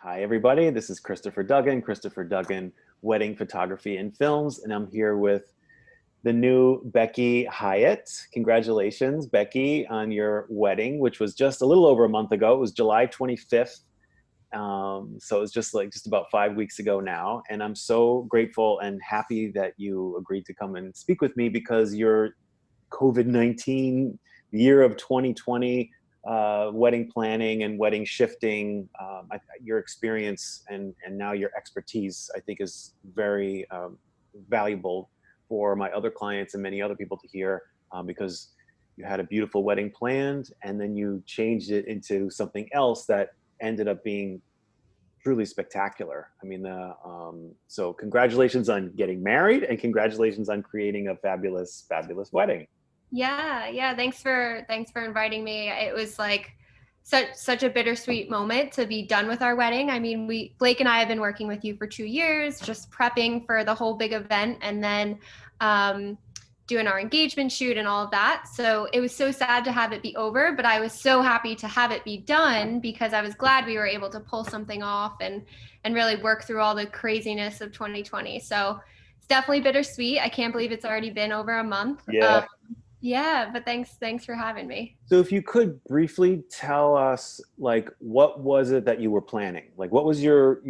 Hi, everybody. This is Christopher Duggan, Wedding Photography and Films, and I'm here with the new Becky Hyatt. Congratulations, Becky, on your wedding, which was just a little over a month ago. It was July 25th. So it was just about 5 weeks ago now. And I'm so grateful and happy that you agreed to come and speak with me because your COVID-19 year of 2020 wedding planning and wedding shifting, your experience and now your expertise, I think, is very valuable for my other clients and many other people to hear, because you had a beautiful wedding planned and then you changed it into something else that ended up being truly spectacular. I mean, so congratulations on getting married and congratulations on creating a fabulous, fabulous wedding. Yeah. Thanks for inviting me. It was like such a bittersweet moment to be done with our wedding. I mean, Blake and I have been working with you for 2 years, just prepping for the whole big event, and then doing our engagement shoot and all of that. So it was so sad to have it be over, but I was so happy to have it be done because I was glad we were able to pull something off and really work through all the craziness of 2020. So it's definitely bittersweet. I can't believe it's already been over a month. Yeah. Yeah, but thanks for having me. So if you could briefly tell us, like, what was it that you were planning? Like, what was your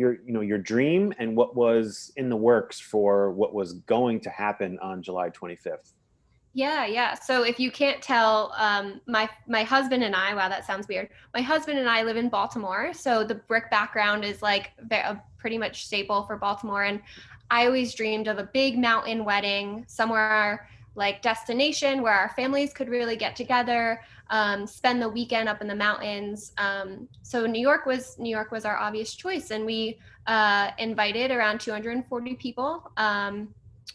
dream and what was in the works for what was going to happen on July 25th? Yeah. So if you can't tell, my husband and I, wow, that sounds weird. My husband and I live in Baltimore, so the brick background is like a pretty much staple for Baltimore. And I always dreamed of a big mountain wedding somewhere like destination where our families could really get together, spend the weekend up in the mountains. So New York was our obvious choice, and we invited around 240 people.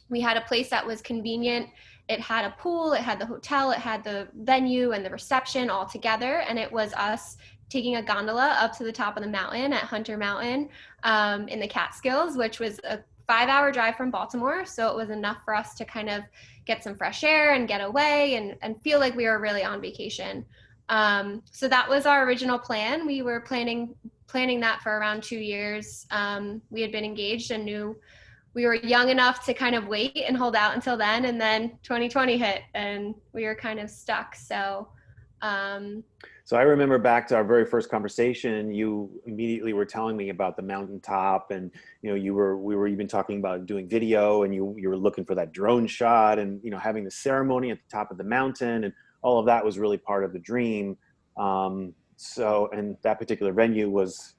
We had a place that was convenient. It had a pool, it had the hotel, it had the venue and the reception all together. And it was us taking a gondola up to the top of the mountain at Hunter Mountain, in the Catskills, which was a 5-hour drive from Baltimore. So it was enough for us to kind of get some fresh air and get away and feel like we were really on vacation. So that was our original plan. We were planning that for around 2 years. We had been engaged and knew we were young enough to kind of wait and hold out until then 2020 hit and we were kind of stuck. So I remember back to our very first conversation, you immediately were telling me about the mountaintop, and we were even talking about doing video, and you were looking for that drone shot, and having the ceremony at the top of the mountain, and all of that was really part of the dream. And that particular venue was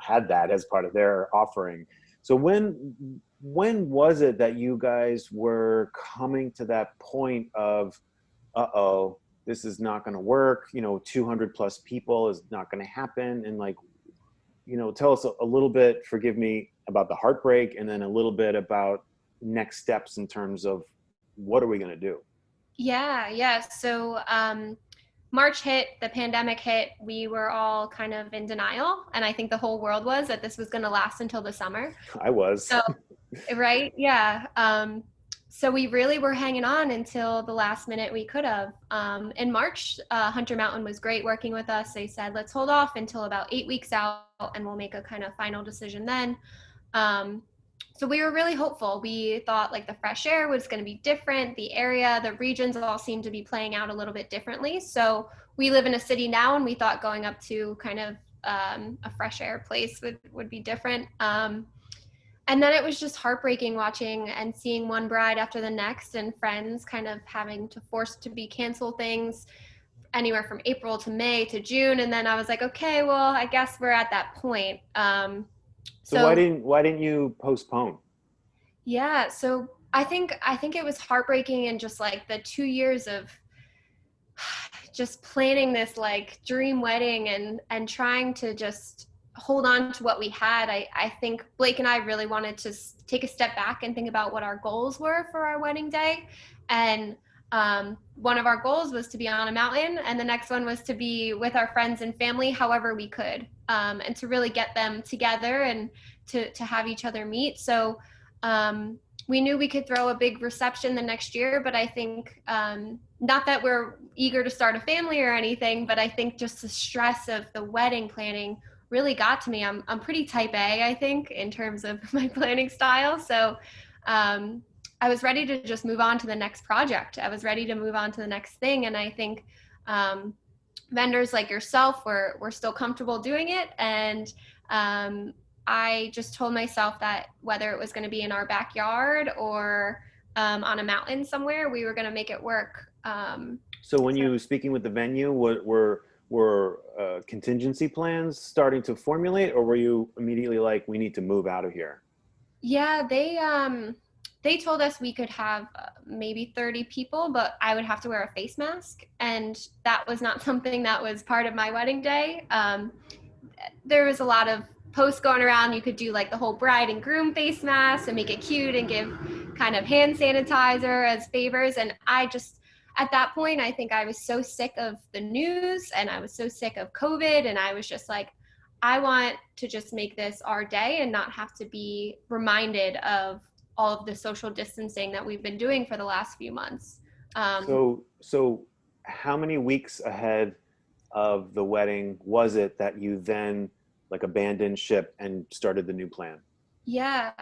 had that as part of their offering. So when was it that you guys were coming to that point of, uh-oh, this is not going to work, 200 plus people is not going to happen? And tell us a little bit, forgive me, about the heartbreak, and then a little bit about next steps in terms of what are we going to do? Yeah. So March hit, the pandemic hit, we were all kind of in denial. And I think the whole world was that this was going to last until the summer. I was. So, right? Yeah. So we really were hanging on until the last minute we could have. In March, Hunter Mountain was great working with us. They said, let's hold off until about 8 weeks out and we'll make a kind of final decision then. So we were really hopeful. We thought like the fresh air was going to be different. The area, the regions all seemed to be playing out a little bit differently. So we live in a city now, and we thought going up to kind of a fresh air place would be different. And then it was just heartbreaking watching and seeing one bride after the next, and friends kind of having to force to be cancel things anywhere from April to May to June. And then I was like, okay, well, I guess we're at that point. So why didn't you postpone? Yeah, so I think it was heartbreaking, and just like the 2 years of just planning this like dream wedding and trying to just hold on to what we had. I think Blake and I really wanted to take a step back and think about what our goals were for our wedding day. And one of our goals was to be on a mountain, and the next one was to be with our friends and family however we could, and to really get them together and to have each other meet. So we knew we could throw a big reception the next year, but I think not that we're eager to start a family or anything, but I think just the stress of the wedding planning really got to me. I'm pretty type A, I think, in terms of my planning style. So I was ready to just move on to the next project. I was ready to move on to the next thing. And I think vendors like yourself were still comfortable doing it. And I just told myself that whether it was going to be in our backyard or on a mountain somewhere, we were going to make it work. So when you speaking with the venue, were contingency plans starting to formulate, or were you immediately like, we need to move out of here? Yeah, they told us we could have maybe 30 people, but I would have to wear a face mask, and that was not something that was part of my wedding day. There was a lot of posts going around. You could do like the whole bride and groom face mask and make it cute and give kind of hand sanitizer as favors. And I just, at that point, I think I was so sick of the news and I was so sick of COVID. And I was just like, I want to just make this our day and not have to be reminded of all of the social distancing that we've been doing for the last few months. So how many weeks ahead of the wedding was it that you then like abandoned ship and started the new plan? Yeah,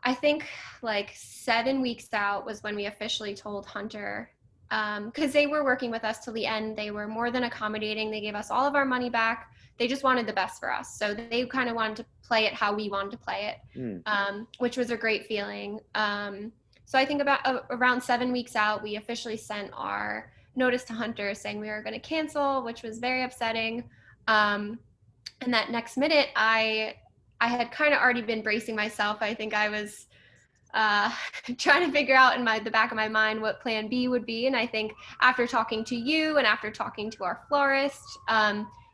I think like 7 weeks out was when we officially told Hunter, because they were working with us till the end. They were more than accommodating. They gave us all of our money back. They just wanted the best for us. So they kind of wanted to play it how we wanted to play it, which was a great feeling. So I think about around 7 weeks out, we officially sent our notice to Hunter saying we were going to cancel, which was very upsetting. And that next minute, I had kind of already been bracing myself. I think I was trying to figure out in the back of my mind what plan B would be. And I think after talking to you and after talking to our florist,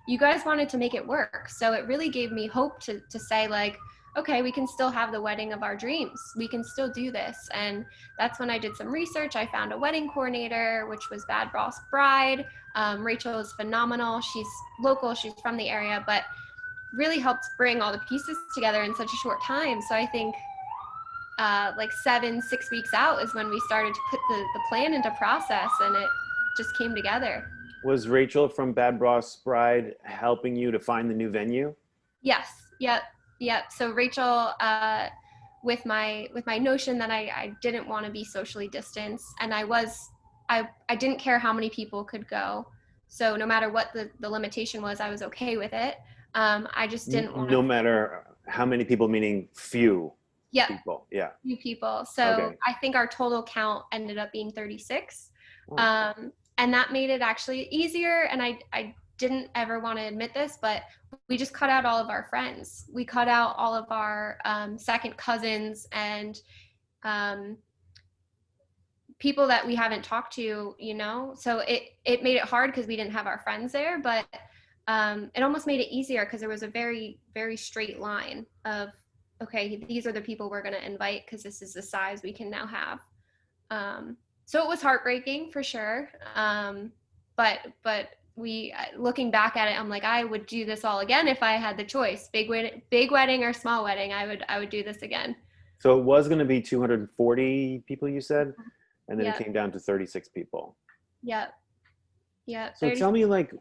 you guys wanted to make it work. So it really gave me hope to say like, okay, we can still have the wedding of our dreams. We can still do this. And that's when I did some research. I found a wedding coordinator, which was Bad Boss Bride. Rachel is phenomenal. She's local, she's from the area, but really helped bring all the pieces together in such a short time. So I think like 6 weeks out is when we started to put the plan into process, and it just came together. Was Rachel from Bad Boss Bride helping you to find the new venue? Yes. Yep. So Rachel, with my notion that I didn't want to be socially distanced, and I didn't care how many people could go. So no matter what the limitation was, I was okay with it. I just didn't want no matter how many people, meaning few people. Yeah. Few people. So okay. I think our total count ended up being 36. Oh. And that made it actually easier. And I didn't ever want to admit this, but we just cut out all of our friends. We cut out all of our second cousins and people that we haven't talked to, so it made it hard because we didn't have our friends there, but it almost made it easier because there was a very, very straight line of, okay, these are the people we're going to invite because this is the size we can now have. So it was heartbreaking for sure. But we, looking back at it, I'm like, I would do this all again if I had the choice, big wedding or small wedding. I would do this again. So it was going to be 240 people, you said, and then it came down to 36 people. Yep. So tell me, like,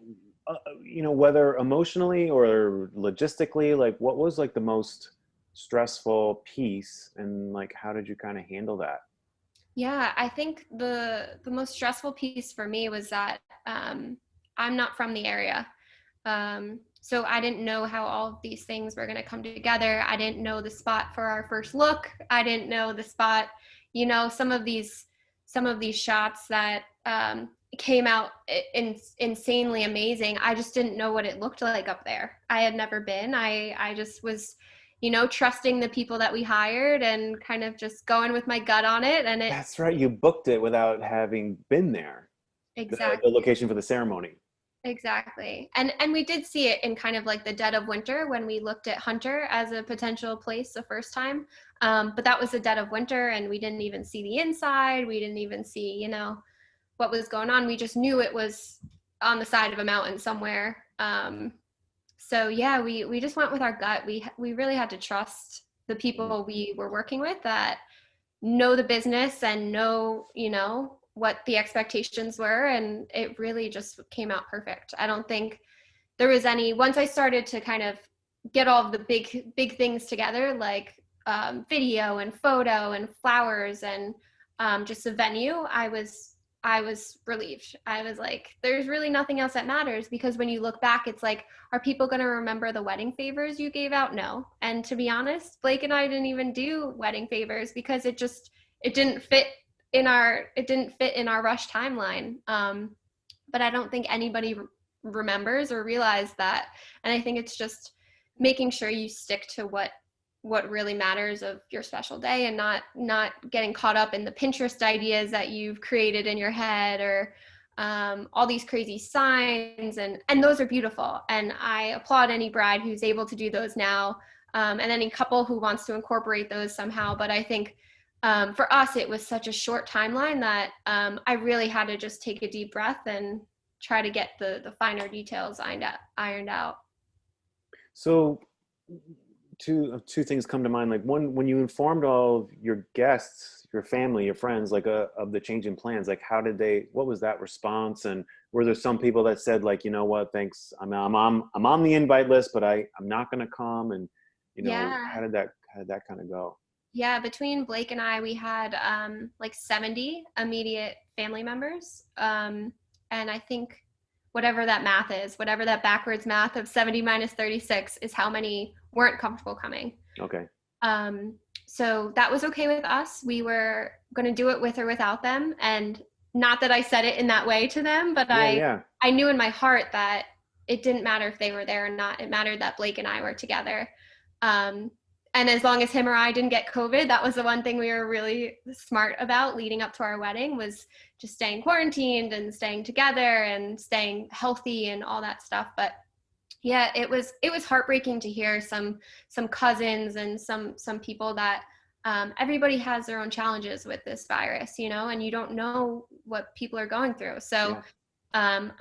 whether emotionally or logistically, like what was like the most stressful piece, and like how did you kind of handle that? Yeah, I think the most stressful piece for me was that I'm not from the area. So I didn't know how all of these things were going to come together. I didn't know the spot for our first look. I didn't know the spot, some of these shots that came out insanely amazing. I just didn't know what it looked like up there. I had never been. I just was, trusting the people that we hired and kind of just going with my gut on it. And That's right. You booked it without having been there. Exactly. The location for the ceremony. Exactly. And we did see it in kind of like the dead of winter when we looked at Hunter as a potential place the first time. But that was the dead of winter and we didn't even see the inside. We didn't even see, what was going on. We just knew it was on the side of a mountain somewhere. So yeah, we just went with our gut. We really had to trust the people we were working with that know the business and know, what the expectations were. And it really just came out perfect. I don't think, there was any, once I started to kind of get all of the big things together, like video and photo and flowers and just a venue, I was relieved. I was like, there's really nothing else that matters, because when you look back, it's like, are people going to remember the wedding favors you gave out? No. And to be honest, Blake and I didn't even do wedding favors because it didn't fit in our rush timeline. But I don't think anybody remembers or realized that. And I think it's just making sure you stick to what really matters of your special day, and not getting caught up in the Pinterest ideas that you've created in your head, or all these crazy signs, and those are beautiful. And I applaud any bride who's able to do those now, and any couple who wants to incorporate those somehow. But I think for us, it was such a short timeline that I really had to just take a deep breath and try to get the finer details ironed out. So two things come to mind. Like, one, when you informed all of your guests, your family, your friends, like of the change in plans, like what was that response? And were there some people that said, like, you know what, thanks, I'm on the invite list, but I'm not going to come? And how did that kind of go? Yeah, between Blake and I, we had like 70 immediate family members, and I think whatever that math is, whatever that backwards math of 70 minus 36 is, how many weren't comfortable coming. Okay. So that was okay with us. We were going to do it with or without them. And not that I said it in that way to them, but I knew in my heart that it didn't matter if they were there or not. It mattered that Blake and I were together. And as long as him or I didn't get COVID, that was the one thing we were really smart about leading up to our wedding, was just staying quarantined and staying together and staying healthy and all that stuff. But yeah, it was heartbreaking to hear some cousins and some people that everybody has their own challenges with this virus, and you don't know what people are going through. So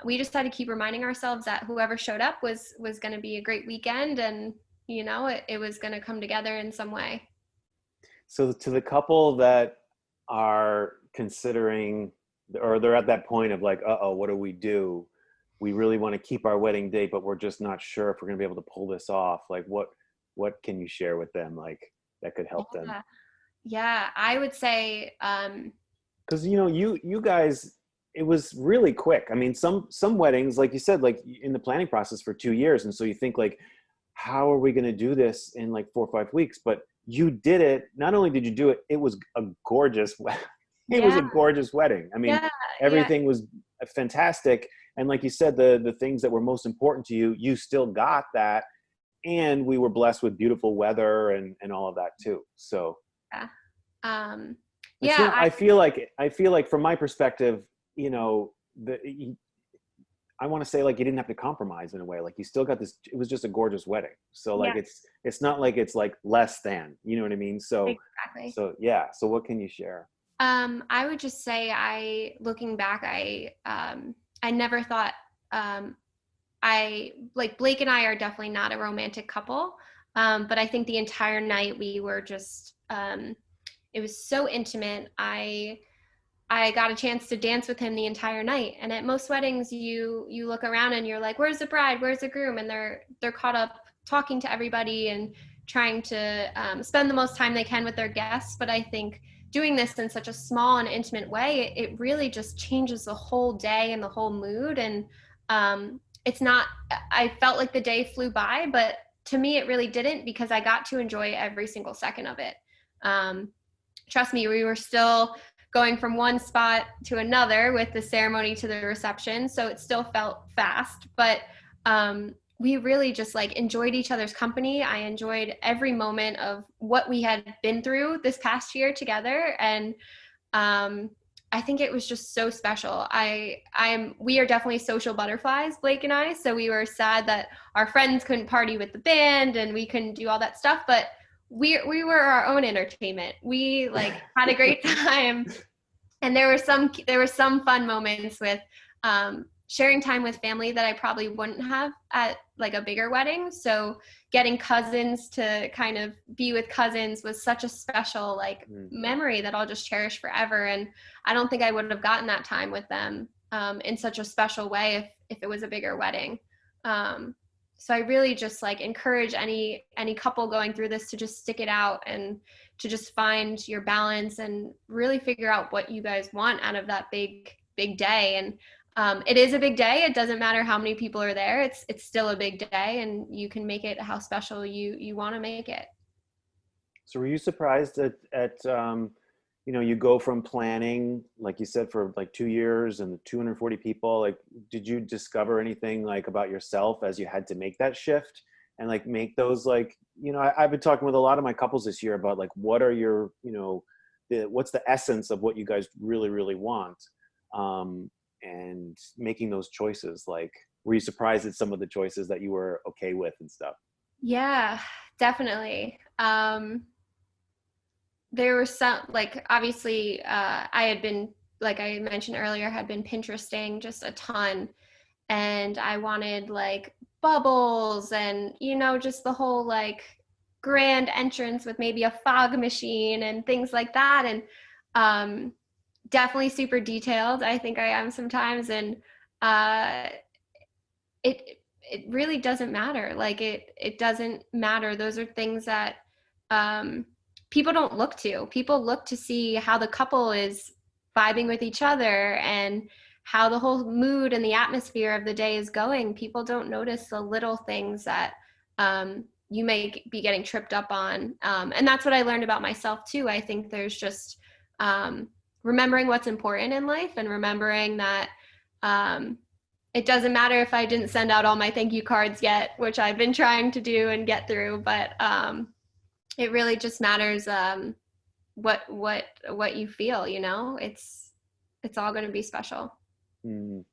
we just had to keep reminding ourselves that whoever showed up was going to be a great weekend, and it was going to come together in some way. So to the couple that are considering, or they're at that point of like, what do we do? We really want to keep our wedding date, but we're just not sure if we're going to be able to pull this off. Like, what can you share with them, like, that could help them? Yeah, I would say, because you guys, it was really quick. I mean, some weddings, like you said, like in the planning process for 2 years, and so you think, like, how are we going to do this in like 4 or 5 weeks? But you did it. Not only did you do it, it was a gorgeous it was a gorgeous wedding. I mean, everything was fantastic. And like you said, the things that were most important to you, you still got that. And we were blessed with beautiful weather and all of that too. So I feel like from my perspective, I want to say, like, you didn't have to compromise in a way. Like, you still got this, it was just a gorgeous wedding. So like, it's not like it's like less than, you know what I mean? So, exactly. So what can you share? I would just say, looking back, I never thought, Blake and I are definitely not a romantic couple. But I think the entire night we were just, it was so intimate. I got a chance to dance with him the entire night. And at most weddings, you look around and you're like, where's the bride? Where's the groom? And they're caught up talking to everybody and trying to spend the most time they can with their guests. But I think doing this in such a small and intimate way, it really just changes the whole day and the whole mood. And I felt like the day flew by, but to me, it really didn't, because I got to enjoy every single second of it. Trust me, we were still going from one spot to another with the ceremony to the reception. So it still felt fast, but we really just like enjoyed each other's company. I enjoyed every moment of what we had been through this past year together. And I think it was just so special. We are definitely social butterflies, Blake and I. So we were sad that our friends couldn't party with the band and we couldn't do all that stuff, but we were our own entertainment. We like had a great time. And there were some fun moments with sharing time with family that I probably wouldn't have at like a bigger wedding. So getting cousins to kind of be with cousins was such a special memory that I'll just cherish forever. And I don't think I would have gotten that time with them in such a special way if it was a bigger wedding. So I really just like encourage any couple going through this to just stick it out and to just find your balance and really figure out what you guys want out of that big day. And it is a big day. It doesn't matter how many people are there. It's still a big day, and you can make it how special you want to make it. So were you surprised at you know, you go from planning, like you said, for like 2 years and 240 people, like, did you discover anything like about yourself as you had to make that shift and like make those, like, you know, I've been talking with a lot of my couples this year about like, what are your, you know, what's the essence of what you guys really, really want? And making those choices, like, were you surprised at some of the choices that you were okay with and stuff? Yeah, definitely. There were some, like, obviously, I had been, like I mentioned earlier, had been Pinteresting just a ton, and I wanted like bubbles and, just the whole like grand entrance with maybe a fog machine and things like that. And definitely super detailed. I think I am sometimes. And uh, it really doesn't matter. Like it doesn't matter. Those are things that people don't look to. People look to see how the couple is vibing with each other and how the whole mood and the atmosphere of the day is going. People don't notice the little things that you may be getting tripped up on. And that's what I learned about myself too. I think there's just remembering what's important in life and remembering that it doesn't matter if I didn't send out all my thank you cards yet, which I've been trying to do and get through, but it really just matters what you feel, it's all going to be special. Mm.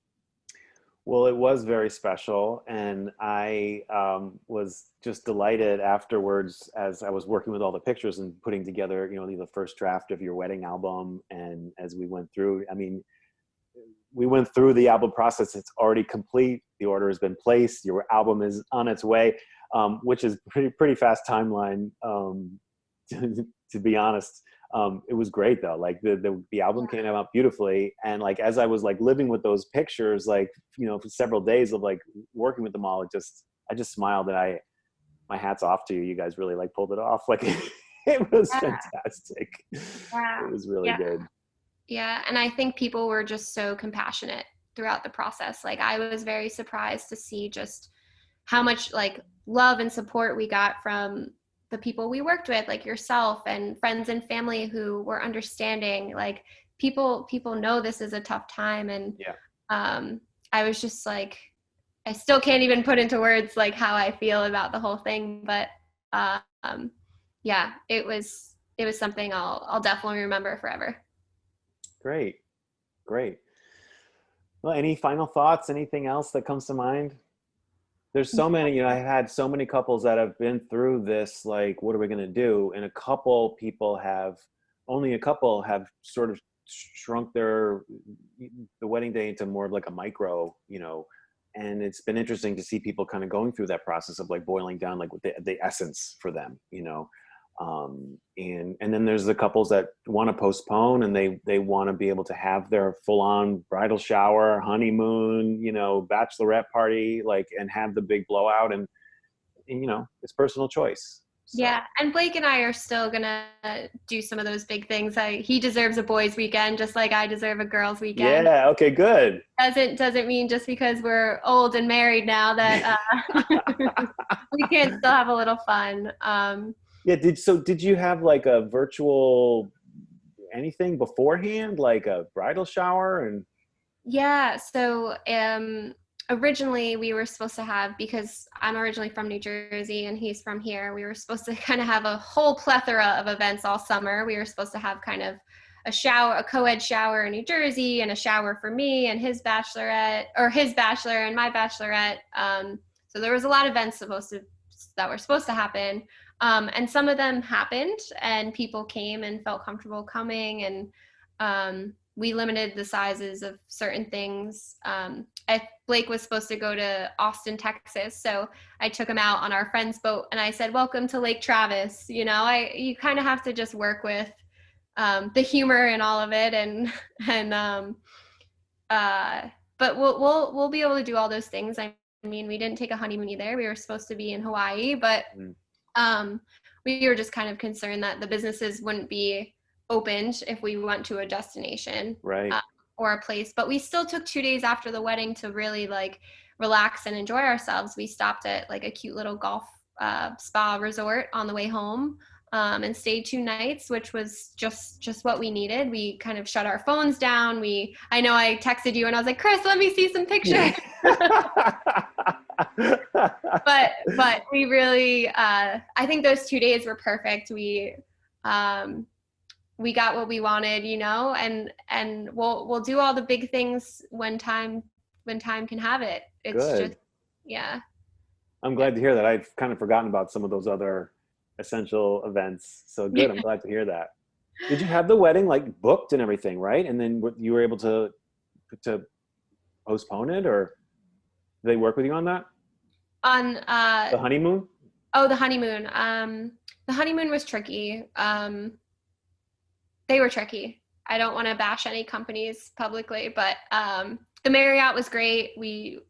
Well, it was very special, and I was just delighted afterwards as I was working with all the pictures and putting together, the first draft of your wedding album. And as we went through, I mean, we went through the album process. It's already complete. The order has been placed. Your album is on its way, which is pretty fast timeline. To be honest, it was great though. Like the album came out beautifully, and like as I was like living with those pictures, like for several days of like working with them all, I just smiled, and my hat's off to you. You guys really like pulled it off. Like it was fantastic. Yeah. It was really good. Yeah, and I think people were just so compassionate throughout the process. Like I was very surprised to see just how much like love and support we got from the people we worked with, like yourself, and friends and family who were understanding. Like people know this is a tough time, and I was just like, I still can't even put into words like how I feel about the whole thing, but yeah, it was something I'll definitely remember forever. Great. Well, any final thoughts? Anything else that comes to mind? There's so many, I've had so many couples that have been through this, like, what are we going to do? And only a couple have sort of shrunk the wedding day into more of like a micro, and it's been interesting to see people kind of going through that process of like boiling down, like the essence for them, and then there's the couples that want to postpone, and they want to be able to have their full-on bridal shower, honeymoon, bachelorette party, like, and have the big blowout, and it's personal choice. So. Yeah, and Blake and I are still gonna do some of those big things. He deserves a boys' weekend, just like I deserve a girls' weekend. Yeah. Okay. Good. Doesn't mean just because we're old and married now that we can't still have a little fun. Yeah. Did you have like a virtual anything beforehand, like a bridal shower? And yeah, so originally we were supposed to have, because I'm originally from New Jersey and he's from here, we were supposed to kind of have a whole plethora of events all summer. We were supposed to have kind of a co-ed shower in New Jersey, and a shower for me and his bachelorette, or his bachelor and my bachelorette. So there was a lot of events that were supposed to happen. And some of them happened, and people came and felt comfortable coming, and we limited the sizes of certain things. Blake was supposed to go to Austin, Texas, so I took him out on our friend's boat, and I said, "Welcome to Lake Travis." You kind of have to just work with the humor in all of it, but we'll be able to do all those things, I'm mean, we didn't take a honeymoon either. We were supposed to be in Hawaii, but Mm. we were just kind of concerned that the businesses wouldn't be opened if we went to a destination, Right. or a place. But we still took 2 days after the wedding to really like relax and enjoy ourselves. We stopped at like a cute little golf spa resort on the way home, and stayed 2 nights, which was just what we needed. We kind of shut our phones down. I know I texted you and I was like, Chris, let me see some pictures. but we really, I think those 2 days were perfect. We got what we wanted, and we'll do all the big things when time can have it. It's Good. just, yeah. I'm glad to hear that. I've kind of forgotten about some of those other essential events. So good. I'm glad to hear that. Did you have the wedding like booked and everything, right? And then you were able to postpone it, or did they work with you on that? On The honeymoon? Oh, the honeymoon. The honeymoon was tricky. They were tricky. I don't want to bash any companies publicly, but the Marriott was great. We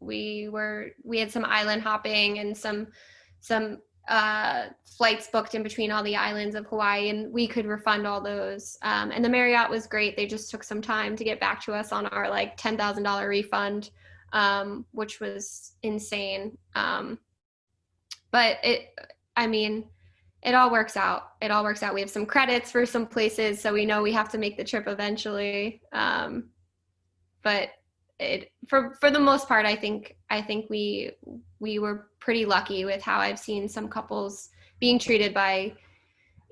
had some island hopping and some flights booked in between all the islands of Hawaii, and we could refund all those. And the Marriott was great. They just took some time to get back to us on our like $10,000 refund, which was insane. But it all works out. It all works out. We have some credits for some places, so we know we have to make the trip eventually. But for the most part, I think we were pretty lucky with how I've seen some couples being treated by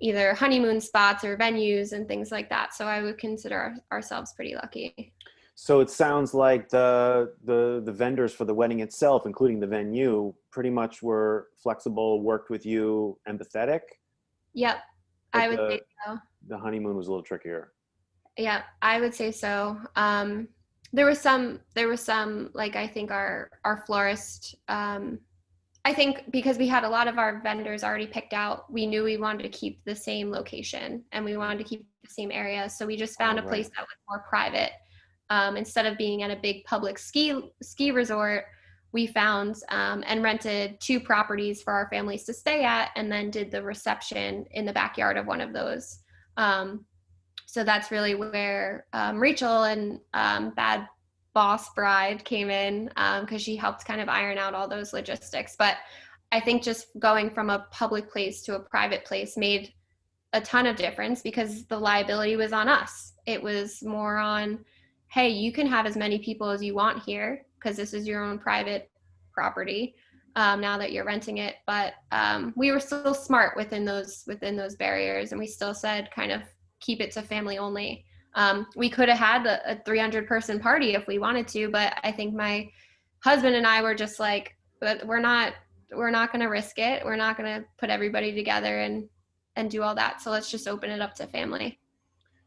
either honeymoon spots or venues and things like that. So I would consider ourselves pretty lucky. So it sounds like the vendors for the wedding itself, including the venue, pretty much were flexible, worked with you, empathetic. Yep, I would say so. The honeymoon was a little trickier. Yeah, I would say so. There was some like, I think our florist, I think because we had a lot of our vendors already picked out, we knew we wanted to keep the same location and we wanted to keep the same area. So we just found a place that was more private. Instead of being at a big public ski resort, we found and rented 2 properties for our families to stay at, and then did the reception in the backyard of one of those. So that's really where Rachel and Bad Boss Bride came in, because she helped kind of iron out all those logistics. But I think just going from a public place to a private place made a ton of difference, because the liability was on us. It was more on, hey, you can have as many people as you want here because this is your own private property, now that you're renting it. But we were still smart within those barriers, and we still said kind of keep it to family only. We could have had a 300-person party if we wanted to, but I think my husband and I were just like, but we're not going to risk it. We're not going to put everybody together and do all that. So let's just open it up to family.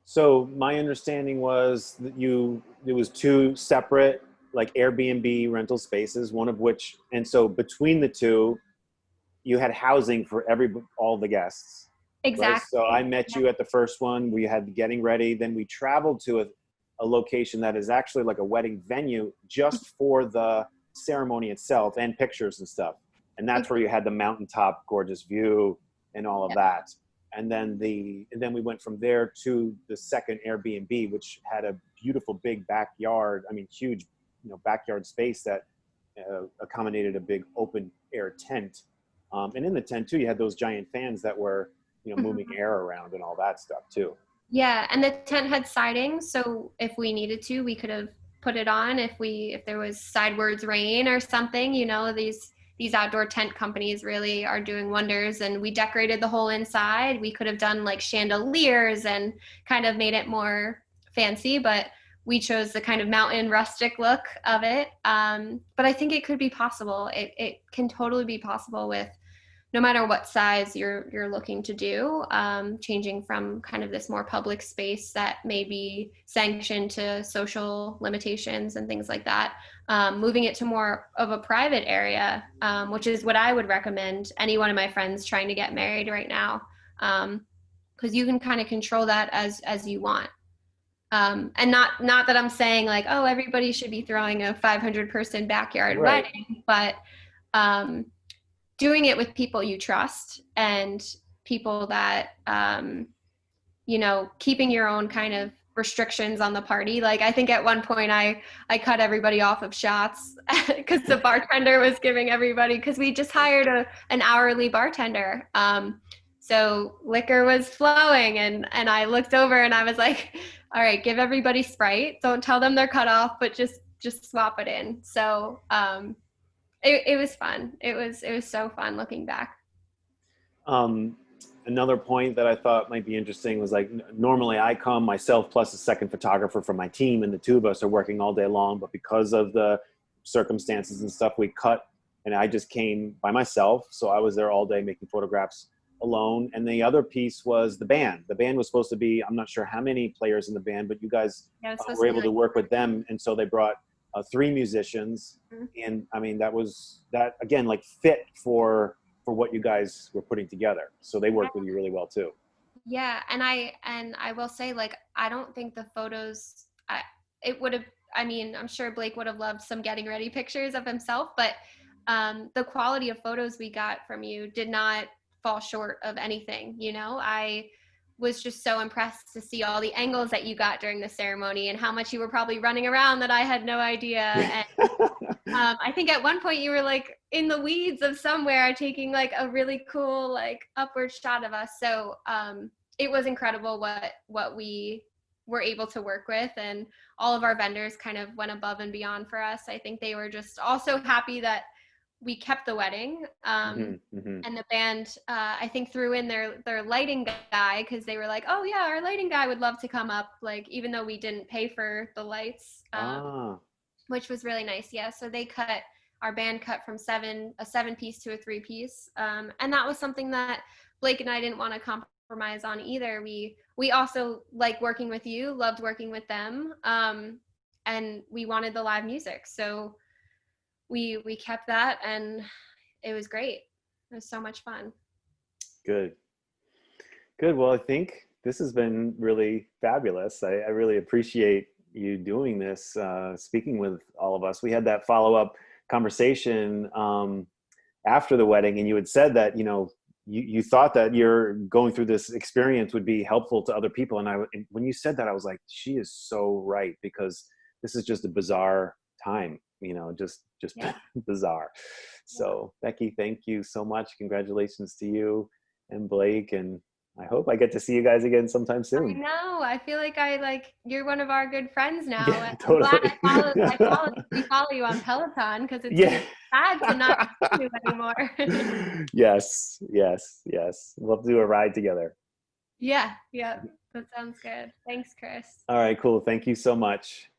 So my understanding was that there was 2 separate like Airbnb rental spaces, one of which, and so between the 2, you had housing for all the guests. Exactly. Right? So I met you at the first one. We had the getting ready. Then we traveled to a location that is actually like a wedding venue just for the ceremony itself and pictures and stuff. And that's where you had the mountaintop gorgeous view and all of that. And then we went from there to the second Airbnb, which had a beautiful big backyard. I mean, huge, backyard space that accommodated a big open air tent. And in the tent too, you had those giant fans that were, moving air around and all that stuff too. Yeah, and the tent had siding, so if we needed to, we could have put it on if there was sidewards rain or something. These outdoor tent companies really are doing wonders, and we decorated the whole inside. We could have done like chandeliers and kind of made it more fancy, but we chose the kind of mountain rustic look of it. But I think it could be possible. It can totally be possible with no matter what size you're looking to do, changing from kind of this more public space that may be sanctioned to social limitations and things like that, moving it to more of a private area, which is what I would recommend any one of my friends trying to get married right now, because you can kind of control that as you want. And not that I'm saying like, oh, everybody should be throwing a 500-person backyard Right. wedding, but um, doing it with people you trust and people that keeping your own kind of restrictions on the party. Like I think at one point I cut everybody off of shots because the bartender was giving everybody, because we just hired an hourly bartender. So liquor was flowing, and I looked over and I was like, all right, give everybody Sprite. Don't tell them they're cut off, but just swap it in. So it was fun. It was so fun looking back. Um, Another point that I thought might be interesting was like normally I come myself plus a second photographer from my team, and the two of us are working all day long. But because of the circumstances and stuff, we cut, and I just came by myself. So I was there all day making photographs alone. And the other piece was the band. The band was supposed to be, I'm not sure how many players in the band, but you guys were able to work with them, and so they brought three musicians. Mhm. And I mean that again like fit for what you guys were putting together. So they worked with you really well too. Yeah, and I will say, like, I don't think the photos, it would have, I mean, I'm sure Blake would have loved some getting ready pictures of himself, but the quality of photos we got from you did not fall short of anything. I was just so impressed to see all the angles that you got during the ceremony and how much you were probably running around that I had no idea. And I think at one point you were like in the weeds of somewhere taking like a really cool like upward shot of us. So it was incredible what we were able to work with, and all of our vendors kind of went above and beyond for us. I think they were just also happy that we kept the wedding. Mhm, mhm. And the band, I think, threw in their lighting guy, because they were like, oh yeah, our lighting guy would love to come up, like even though we didn't pay for the lights. Ah, Which was really nice. Yeah. So our band cut from a 7-piece to a 3-piece. And that was something that Blake and I didn't want to compromise on either. We also like working with you, loved working with them. And we wanted the live music. So we kept that, and it was great. It was so much fun. good. Good. Well, I think this has been really fabulous. I really appreciate you doing this, speaking with all of us. We had that follow-up conversation after the wedding, and you had said that, you thought that you're going through this experience would be helpful to other people. And when you said that, I was like, she is so right, because this is just a bizarre time, just Yeah. bizarre. So Becky, thank you so much. Congratulations to you and Blake, and I hope I get to see you guys again sometime I soon. know. I feel like you're one of our good friends now. Yeah, I'm glad totally. we follow you on Peloton, because it's Yeah. gonna be sad to not see you anymore. Yes, yes, yes. We'll do a ride together. Yeah, yeah. That sounds good. Thanks, Chris. All right, cool. Thank you so much.